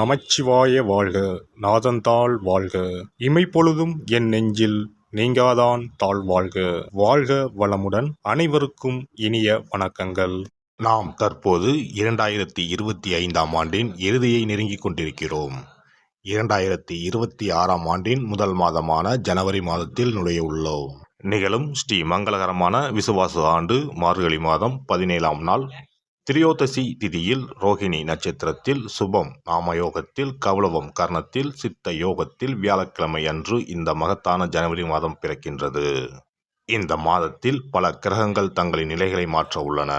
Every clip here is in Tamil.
நமச்சிவாய வாழ்க. நாதந்தாள் வாழ்க. இமைப்பொழுதும் என் நெஞ்சில் நீங்காதான் தாழ் வாழ்க. வாழ்க வளமுடன். அனைவருக்கும் இனிய வணக்கங்கள். நாம் தற்போது 2025ஆம் ஆண்டின் இறுதியை நெருங்கிக் கொண்டிருக்கிறோம். 2026ஆம் ஆண்டின் முதல் மாதமான ஜனவரி மாதத்தில் நுழைய உள்ளோம். நிகழும் ஸ்ரீ மங்களகரமான விசுவாச ஆண்டு மார்கழி மாதம் 17ஆம் நாள் திரியோதசி திதியில் ரோகிணி நட்சத்திரத்தில் சுபம் நாமயோகத்தில் கௌளவம் கர்ணத்தில் சித்த யோகத்தில் வியாழக்கிழமை அன்று இந்த மகத்தான ஜனவரி மாதம் பிறக்கின்றது. இந்த மாதத்தில் பல கிரகங்கள் தங்களின் நிலைகளை மாற்ற உள்ளன.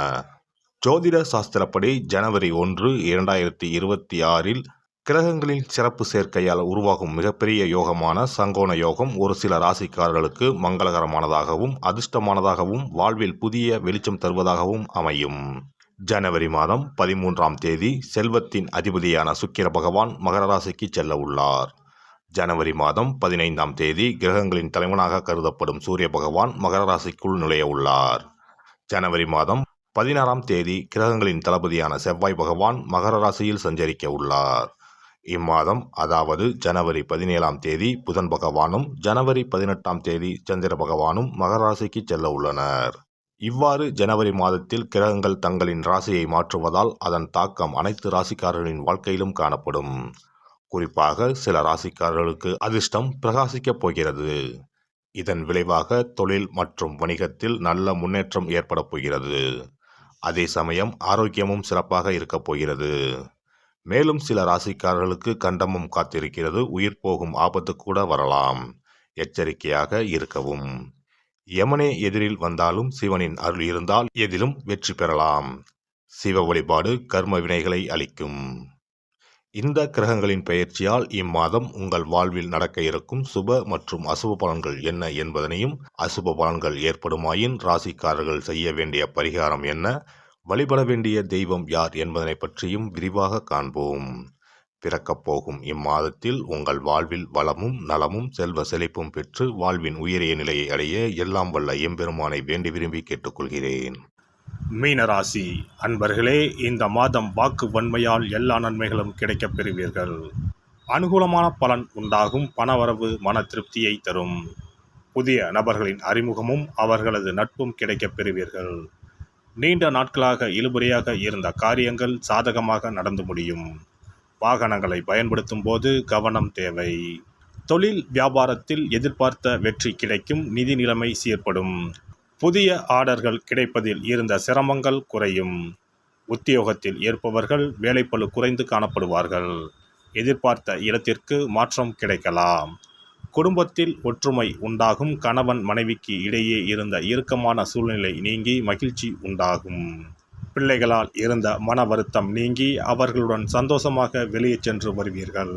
ஜோதிட சாஸ்திரப்படி ஜனவரி 1, 2026இல் கிரகங்களின் சிறப்பு சேர்க்கையால் உருவாகும் மிகப்பெரிய யோகமான சங்கோண யோகம் ஒரு சில ராசிக்காரர்களுக்கு மங்களகரமானதாகவும் அதிர்ஷ்டமானதாகவும் வாழ்வில் புதிய வெளிச்சம் தருவதாகவும் அமையும். ஜனவரி மாதம் 13ஆம் தேதி செல்வத்தின் அதிபதியான சுக்கிர பகவான் மகர ராசிக்கு செல்ல உள்ளார். ஜனவரி மாதம் 15ஆம் தேதி கிரகங்களின் தலைவனாக கருதப்படும் சூரிய பகவான் மகர ராசிக்குள் நுழைய உள்ளார். ஜனவரி மாதம் 16ஆம் தேதி கிரகங்களின் தளபதியான செவ்வாய் பகவான் மகர ராசியில் சஞ்சரிக்க உள்ளார். இம்மாதம் அதாவது ஜனவரி 17ஆம் தேதி புதன் பகவானும் ஜனவரி 18ஆம் தேதி சந்திர பகவானும் மகர ராசிக்கு செல்ல உள்ளனர். இவ்வாறு ஜனவரி மாதத்தில் கிரகங்கள் தங்களின் ராசியை மாற்றுவதால் அதன் தாக்கம் அனைத்து ராசிக்காரர்களின் வாழ்க்கையிலும் காணப்படும். குறிப்பாக சில ராசிக்காரர்களுக்கு அதிர்ஷ்டம் பிரகாசிக்கப் போகிறது. இதன் விளைவாக தொழில் மற்றும் வணிகத்தில் நல்ல முன்னேற்றம் ஏற்பட போகிறது. அதே சமயம் ஆரோக்கியமும் சிறப்பாக இருக்கப் போகிறது. மேலும் சில ராசிக்காரர்களுக்கு கண்டமும் காத்திருக்கிறது. உயிர் போகும் ஆபத்து கூட வரலாம். எச்சரிக்கையாக இருக்கவும். யமனே எதிரில் வந்தாலும் சிவனின் அருள் இருந்தால் எதிலும் வெற்றி பெறலாம். சிவ வழிபாடு கர்ம வினைகளை அளிக்கும். இந்த கிரகங்களின் பெயர்ச்சியால் இம்மாதம் உங்கள் வாழ்வில் நடக்க இருக்கும் சுப மற்றும் அசுப பலன்கள் என்ன என்பதனையும், அசுப பலன்கள் ஏற்படுமாயின் ராசிக்காரர்கள் செய்ய வேண்டிய பரிகாரம் என்ன, வழிபட வேண்டிய தெய்வம் யார் என்பதனை பற்றியும் விரிவாக காண்போம். பிறக்கப் போகும் இம்மாதத்தில் உங்கள் வாழ்வில் வளமும் நலமும் செல்வ செழிப்பும் பெற்று வாழ்வின் உயரிய நிலையை அடைய எல்லாம் வல்ல எம்பெருமானை வேண்டி விரும்பி கேட்டுக்கொள்கிறேன். மீனராசி அன்பர்களே, இந்த மாதம் வாக்கு வன்மையால் எல்லா நன்மைகளும் கிடைக்கப் பெறுவீர்கள். அனுகூலமான பலன் உண்டாகும். பணவரவு மன திருப்தியை தரும். புதிய நபர்களின் அறிமுகமும் அவர்களது நட்பும் கிடைக்கப் பெறுவீர்கள். நீண்ட நாட்களாக இழுபறியாக இருந்த காரியங்கள் சாதகமாக நடந்து முடியும். வாகனங்களை பயன்படுத்தும் போது கவனம் தேவை. தொழில் வியாபாரத்தில் எதிர்பார்த்த வெற்றி கிடைக்கும். நிதி நிலைமை சீர்படும். புதிய ஆர்டர்கள் கிடைப்பதில் இருந்த சிரமங்கள் குறையும். உத்தியோகத்தில் இருப்பவர்கள் வேலைப்பளு குறைந்து காணப்படுவார்கள். எதிர்பார்த்த இடத்திற்கு மாற்றம் கிடைக்கலாம். குடும்பத்தில் ஒற்றுமை உண்டாகும். கணவன் மனைவிக்கு இடையே இருந்த இறுக்கமான சூழ்நிலை நீங்கி மகிழ்ச்சி உண்டாகும். பிள்ளைகளால் இருந்த மன வருத்தம் நீங்கி அவர்களுடன் சந்தோஷமாக வெளியே சென்று வருவீர்கள்.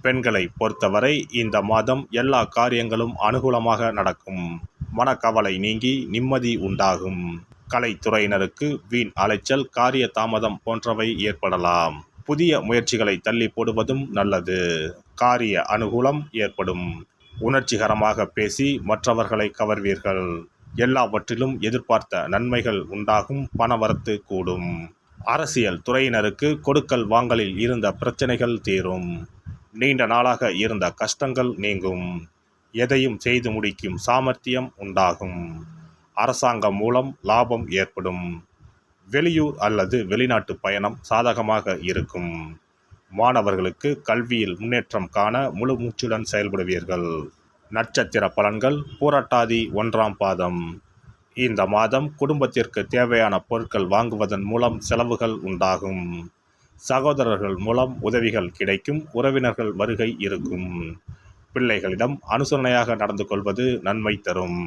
பெண்களை பொறுத்தவரை இந்த மாதம் எல்லா காரியங்களும் அனுகூலமாக நடக்கும். மனக்கவலை நீங்கி நிம்மதி உண்டாகும். கலைத்துறையினருக்கு வீண் அலைச்சல், காரிய தாமதம் போன்றவை ஏற்படலாம். புதிய முயற்சிகளை தள்ளி போடுவதும் நல்லது. காரிய அனுகூலம் ஏற்படும். உணர்ச்சிகரமாக பேசி மற்றவர்களை கவர்வீர்கள். எல்லாவற்றிலும் எதிர்பார்த்த நன்மைகள் உண்டாகும். பணவரத்து கூடும். அரசியல் துறையினருக்கு கொடுக்கல் வாங்கலில் இருந்த பிரச்சனைகள் தீரும். நீண்ட நாளாக இருந்த கஷ்டங்கள் நீங்கும். எதையும் செய்து முடிக்கும் சாமர்த்தியம் உண்டாகும். அரசாங்கம் மூலம் லாபம் ஏற்படும். வெளியூர் அல்லது வெளிநாட்டு பயணம் சாதகமாக இருக்கும். மாணவர்களுக்கு கல்வியில் முன்னேற்றம் காண முழு மூச்சுடன் செயல்படுவீர்கள். நட்சத்திர பலன்கள் பூரட்டாதி 1ஆம் பாதம். இந்த மாதம் குடும்பத்திற்கு தேவையான பொருட்கள் வாங்குவதன் மூலம் செலவுகள் உண்டாகும். சகோதரர்கள் மூலம் உதவிகள் கிடைக்கும். உறவினர்கள் வருகை இருக்கும். பிள்ளைகளிடம் அனுசரணையாக நடந்து கொள்வது நன்மை தரும்.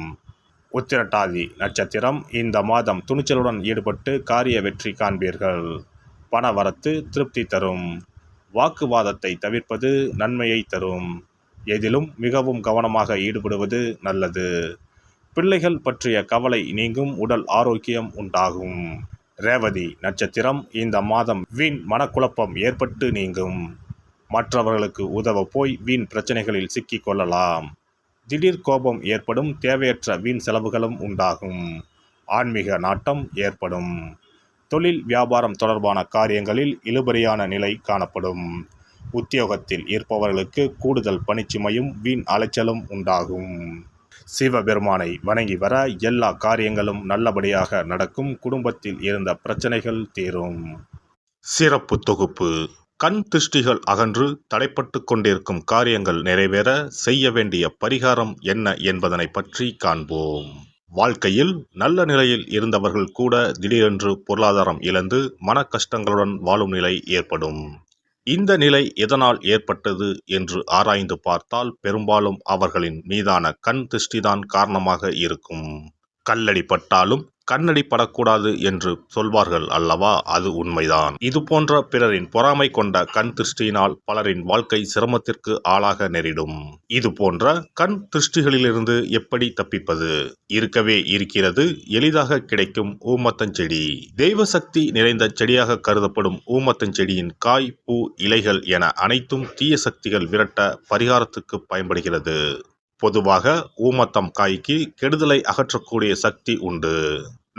உத்திரட்டாதி நட்சத்திரம். இந்த மாதம் துணிச்சலுடன் ஈடுபட்டு காரிய வெற்றி காண்பீர்கள். பணவரத்து திருப்தி தரும். வாக்குவாதத்தை தவிர்ப்பது நன்மையை தரும். எதிலும் மிகவும் கவனமாக ஈடுபடுவது நல்லது. பிள்ளைகள் பற்றிய கவலை நீங்கும். உடல் ஆரோக்கியம் உண்டாகும். ரேவதி நட்சத்திரம். இந்த மாதம் வீண் மனக்குழப்பம் ஏற்பட்டு நீங்கும். மற்றவர்களுக்கு உதவ போய் வீண் பிரச்சனைகளில் சிக்கிக் கொள்ளலாம். திடீர் கோபம் ஏற்படும். தேவையற்ற வீண் செலவுகளும் உண்டாகும். ஆன்மீக நாட்டம் ஏற்படும். தொழில் வியாபாரம் தொடர்பான காரியங்களில் இழுபறியான நிலை காணப்படும். உத்தியோகத்தில் இருப்பவர்களுக்கு கூடுதல் பணிச்சுமையும் வீண் அலைச்சலும் உண்டாகும். சிவபெருமானை வணங்கி வர எல்லா காரியங்களும் நல்லபடியாக நடக்கும். குடும்பத்தில் இருந்த பிரச்சனைகள் தீரும். சிறப்பு தொகுப்பு. கண் திருஷ்டிகள் அகன்று தடைப்பட்டு கொண்டிருக்கும் காரியங்கள் நிறைவேற செய்ய வேண்டிய பரிகாரம் என்ன என்பதனை பற்றி காண்போம். வாழ்க்கையில் நல்ல நிலையில் இருந்தவர்கள் கூட திடீரென்று பொருளாதாரம் இழந்து மன கஷ்டங்களுடன் வாழும் நிலை ஏற்படும். இந்த நிலை எதனால் ஏற்பட்டது என்று ஆராய்ந்து பார்த்தால் பெரும்பாலும் அவர்களின் மீதான கண் திருஷ்டிதான் காரணமாக இருக்கும். கல்லடி பட்டாலும் கண்ணடி படக்கூடாது என்று சொல்வார்கள் அல்லவா, அது உண்மைதான். இது போன்ற பிறரின் பொறாமை கொண்ட கண் திருஷ்டியினால் பலரின் வாழ்க்கை சிரமத்திற்கு ஆளாக நேரிடும். இது போன்ற கண் திருஷ்டிகளிலிருந்து எப்படி தப்பிப்பது? இருக்கவே இருக்கிறது எளிதாக கிடைக்கும் ஊமத்தஞ்செடி. தெய்வ சக்தி நிறைந்த செடியாக கருதப்படும் ஊமத்தஞ்செடியின் காய், பூ, இலைகள் என அனைத்தும் தீய சக்திகள் விரட்ட பரிகாரத்துக்கு பயன்படுகிறது. பொதுவாக ஊமத்தம் காய்க்கு கெடுதலை அகற்றக்கூடிய சக்தி உண்டு.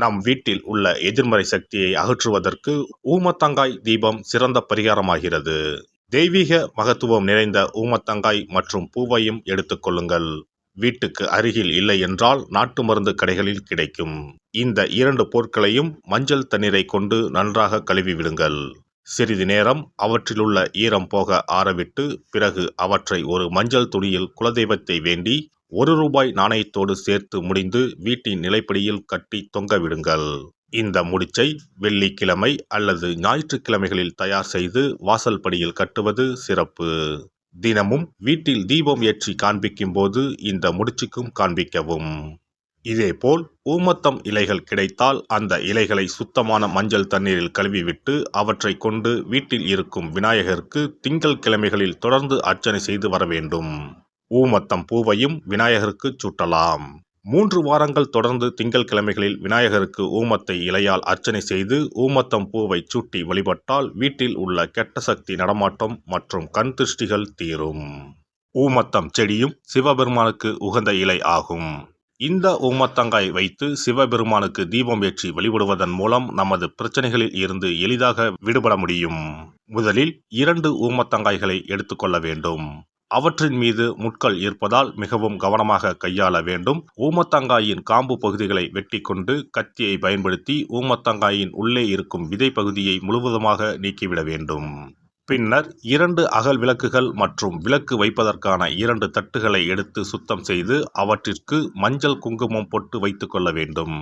நம் வீட்டில் உள்ள எதிர்மறை சக்தியை அகற்றுவதற்கு ஊமத்தங்காய் தீபம் சிறந்த பரிகாரமாகிறது. தெய்வீக மகத்துவம் நிறைந்த ஊமத்தங்காய் மற்றும் பூவையும் எடுத்துக்கொள்ளுங்கள். வீட்டுக்கு அருகில் இல்லை என்றால் நாட்டு மருந்து கடைகளில் கிடைக்கும். இந்த 2 பொருட்களையும் மஞ்சள் தண்ணீரை கொண்டு நன்றாக கழுவி விடுங்கள். சிறிது நேரம் அவற்றிலுள்ள ஈரம் போக ஆறவிட்டு பிறகு அவற்றை ஒரு மஞ்சள் துணியில் குலதெய்வத்தை வேண்டி ₹1 நாணயத்தோடு சேர்த்து முடிந்து வீட்டின் நிலைப்படியில் கட்டி தொங்க விடுங்கள். இந்த முடிச்சை வெள்ளிக்கிழமை அல்லது ஞாயிற்றுக்கிழமைகளில் தயார் செய்து வாசல் படியில் கட்டுவது சிறப்பு. தினமும் வீட்டில் தீபம் ஏற்றி காண்பிக்கும் போது இந்த முடிச்சுக்கும் காண்பிக்கவும். இதேபோல் ஊமத்தம் இலைகள் கிடைத்தால் அந்த இலைகளை சுத்தமான மஞ்சள் தண்ணீரில் கழுவிவிட்டு அவற்றை கொண்டு வீட்டில் இருக்கும் விநாயகருக்கு திங்கள் கிழமைகளில் தொடர்ந்து அர்ச்சனை செய்து வர வேண்டும். ஊமத்தம் பூவையும் விநாயகருக்கு சூட்டலாம். 3 வாரங்கள் தொடர்ந்து திங்கள் கிழமைகளில் விநாயகருக்கு ஊமத்தை இலையால் அர்ச்சனை செய்து ஊமத்தம் பூவை சூட்டி வழிபட்டால் வீட்டில் உள்ள கெட்ட சக்தி நடமாட்டம் மற்றும் கண் திருஷ்டிகள் தீரும். ஊமத்தம் செடியும் சிவபெருமானுக்கு உகந்த இலை ஆகும். இந்த ஊமத்தங்காய் வைத்து சிவபெருமானுக்கு தீபம் ஏற்றி வழிபடுவதன் மூலம் நமது பிரச்சனைகளில் இருந்து எளிதாக விடுபட முடியும். முதலில் 2 ஊமத்தங்காய்களை எடுத்துக்கொள்ள வேண்டும். அவற்றின் மீது முட்கள் இருப்பதால் மிகவும் கவனமாக கையாள வேண்டும். ஊமத்தங்காயின் காம்பு பகுதிகளை வெட்டி கொண்டு கத்தியை பயன்படுத்தி ஊமத்தங்காயின் உள்ளே இருக்கும் விதை பகுதியை முழுவதுமாக நீக்கிவிட வேண்டும். பின்னர் 2 அகல் விளக்குகள் மற்றும் விளக்கு வைப்பதற்கான 2 தட்டுகளை எடுத்து சுத்தம் செய்து அவற்றிற்கு மஞ்சள் குங்குமம் போட்டு வைத்துக் கொள்ள வேண்டும்.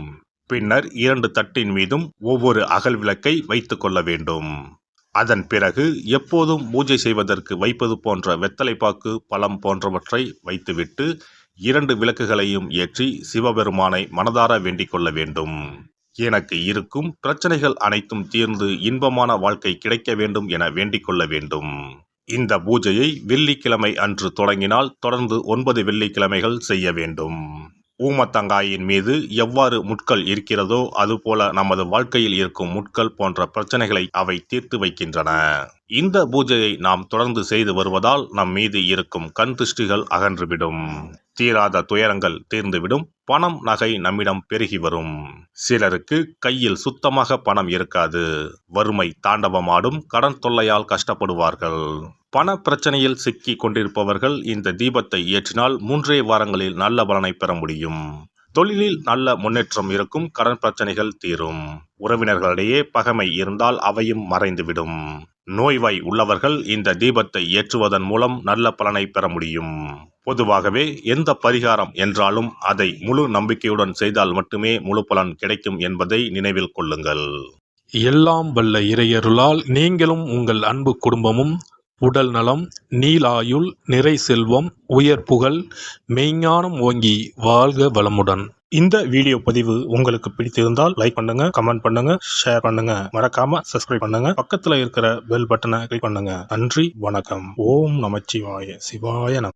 பின்னர் 2 தட்டின் மீதும் ஒவ்வொரு அகல் விளக்கை வைத்துக் கொள்ள வேண்டும். அதன் பிறகு எப்போதும் பூஜை செய்வதற்கு வைப்பது போன்ற வெத்தலைப்பாக்கு, பழம் போன்றவற்றை வைத்துவிட்டு 2 விளக்குகளையும் ஏற்றி சிவபெருமானை மனதார வேண்டிக் கொள்ள வேண்டும். எனக்கு இருக்கும் பிரச்சனைகள் அனைத்தும் தீர்ந்து இன்பமான வாழ்க்கை கிடைக்க வேண்டும் என வேண்டிக் கொள்ள வேண்டும். இந்த பூஜையை வெள்ளிக்கிழமை அன்று தொடங்கினால் தொடர்ந்து 9 வெள்ளிக்கிழமைகள் செய்ய வேண்டும். ஊமத்தங்காயின் மீது எவ்வாறு முட்கள் இருக்கிறதோ அதுபோல நமது வாழ்க்கையில் இருக்கும் முட்கள் போன்ற பிரச்சனைகளை அவை தீர்த்து வைக்கின்றன. இந்த பூஜையை நாம் தொடர்ந்து செய்து வருவதால் நம் மீது இருக்கும் கண் திருஷ்டிகள் அகன்றுவிடும். தீராத துயரங்கள் தீர்ந்துவிடும். பணம், நகை நம்மிடம் பெருகி வரும். சிலருக்கு கையில் சுத்தமாக பணம் இருக்காது. வறுமை தாண்டவமாடும். கடன் தொல்லையால் கஷ்டப்படுவார்கள். பண பிரச்சனையில் சிக்கி கொண்டிருப்பவர்கள் இந்த தீபத்தை ஏற்றினால் 3 வாரங்களில் நல்ல பலனை பெற முடியும். தொழிலில் நல்ல முன்னேற்றம் இருக்கும். கடன் பிரச்சனைகள் தீரும். உறவினர்களிடையே பகைமை இருந்தால் அவையும் மறைந்துவிடும். நோய்வாய் உள்ளவர்கள் இந்த தீபத்தை ஏற்றுவதன் மூலம் நல்ல பலனை பெற முடியும். பொதுவாகவே எந்த பரிகாரம் என்றாலும் அதை முழு நம்பிக்கையுடன் செய்தால் மட்டுமே முழு பலன் கிடைக்கும் என்பதை நினைவில் கொள்ளுங்கள். எல்லாம் வல்ல இறையருளால் நீங்களும் உங்கள் அன்பு குடும்பமும் உடல் நலம், நீலாயுள், நிறை செல்வம், உயர் புகழ், மெய்ஞானம் ஓங்கி வாழ்க வளமுடன். இந்த வீடியோ பதிவு உங்களுக்கு பிடித்திருந்தால் லைக் பண்ணுங்க, கமெண்ட் பண்ணுங்க, ஷேர் பண்ணுங்க. மறக்காம சப்ஸ்கிரைப் பண்ணுங்க. பக்கத்துல இருக்கிற பெல் பட்டனை கிளிக் பண்ணுங்க. நன்றி, வணக்கம். ஓம் நமச்சிவாய. சிவாய நம.